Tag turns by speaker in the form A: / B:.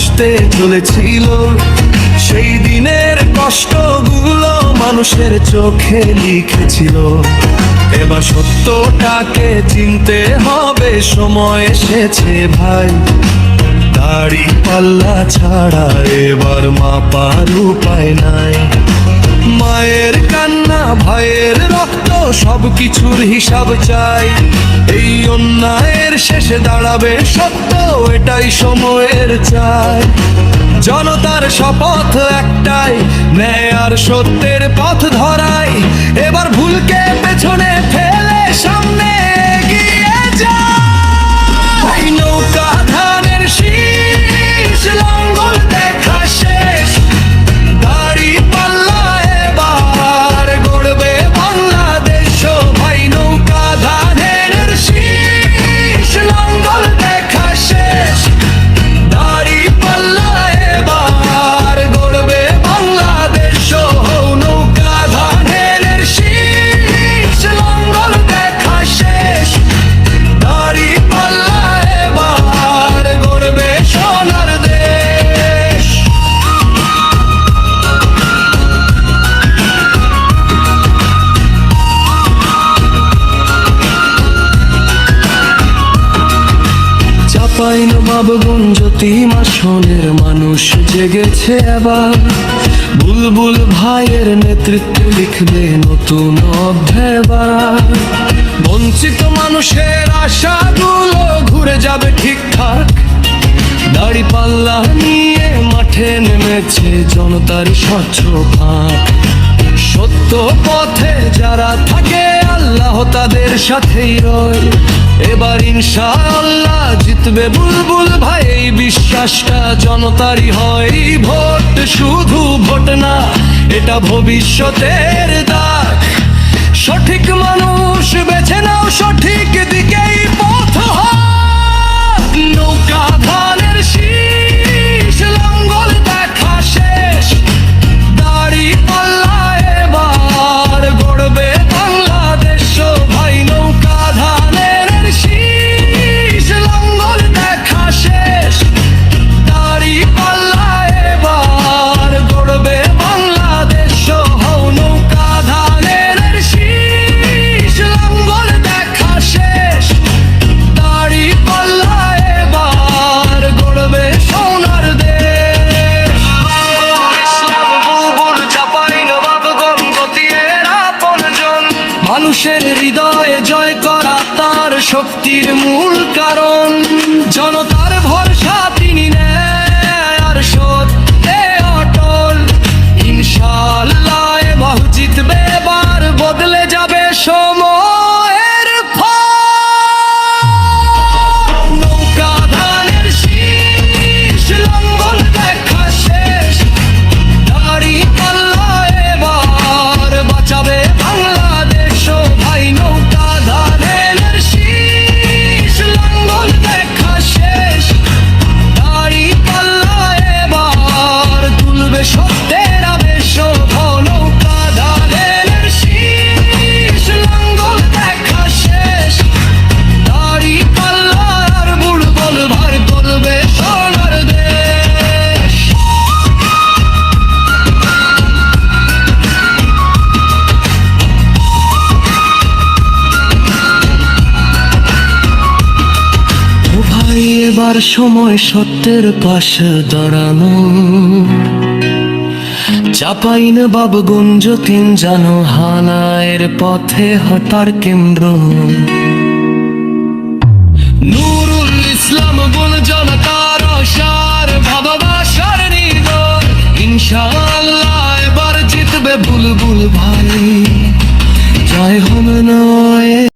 A: আসতে চলেছিল, সেই দিনের কষ্টগুলো মানুষের চোখে লিখেছিল। এবার সত্যটাকে চিনতে হবে, সময় এসেছে ভাই। দাড়ি পাল্লা ছাড়া এবার মাপার উপায় নাই। মায়ের কান্না, ভাইয়ের রক্ত, সবকিছুর হিসাব চাই। এই অন্যায়ের শেষে দাঁড়াবে সত্য, এটাই সময়ের চাই। জনতার শপথ একটাই, ন্যায় আর সত্যের পথ ধরাই। এবার ভুলকে পেছনে ফেলে সামনে এগিয়ে যাই। নৌকা ধানের শীষ, লাঙ্গল দেখা শেষ, দাড়ি পাল্লা এবার গড়বে বাংলাদেশ। ভাই নৌকা ধানের শীষ, লাঙ্গল দেখা শেষ, দাড়ি পাল্লা এবার গড়বে বাংলাদেশ। নৌকা ধানের শীষ, লাঙ্গল দেখা শেষ, দাড়ি পাল্লা এবার গড়বে সোনার দেশ। চাঁপাইনবাবগঞ্জ জ্যোতিমাসনের মানুষ জেগেছে এবার। বুলবুল ভাইয়ের নেতৃত্বে লিখবে নতুন অধ্যায়। বঞ্চিত মানুষের আশাগুলো ঘুরে যাবে ঠিকঠাক। দাড়ি পাল্লা নিয়ে মাঠে নেমেছে জনতার স্বচ্ছ ফাঁক। সত্য পথে যারা থাকে আল্লাহ তাদের সাথেই রয়। এবার ইনশাআল্লাহ জিতবে বুলবুল ভাই, এই বিশ্বাসটা জনতারই হয়। ভোট শুধু ভোট না, এটা ভবিষ্যতের দাগ। সঠিক মানুষ বেছে নাও, সঠিক দিকেই পথ হাঁট। নৌকা ধানের শীষ, লাঙ্গল দেখা শেষ, দাড়ি পাল্লা এবার গড়বে বাংলাদেশ। ভাই নৌকা ধানের শীষ, লাঙ্গল দেখা শেষ, দাড়ি পাল্লা এবার গড়বে বাংলাদেশ। নৌকা ধানের শীষ, লাঙ্গল দেখা শেষ, দাড়ি পাল্লা এবার গড়বে সোনার দেশ। বুলবুল চাঁপাইনবাবগঞ্জ গতির আপনজন, মানুষের হৃদয়ে জয় করা তার শক্তির মূল কারণ। জনতার ভরসা তিনি ন্যায় আর সত্যে অটল। ইনশাআল্লাহ এবার জিতবে, এবার বদলে যাবে সময়ের ফল। নৌকা ধানের শীষ, লাঙ্গল দেখা শেষ, দাড়ি পাল্লা এবার বাঁচাবে বাংলাদেশ। ভাই নৌকা ধানের শীষ, লাঙ্গল দেখা শেষ, দাড়ি পাল্লা এবার তুলবে সত্যের আবেশ। নৌকা ধানের শীষ, লাঙ্গল দেখা শেষ, দাড়ি পাল্লা আর বুলবুল ভার করবে সোনার দেশ। ও ভাই এবার সময় সত্যের পাশে দাঁড়ানো। চাঁপাইনবাবগঞ্জ তিন জানো হানায়ের পথে হতার কেন্দ্র। নুরুল ইসলাম গুল জনতা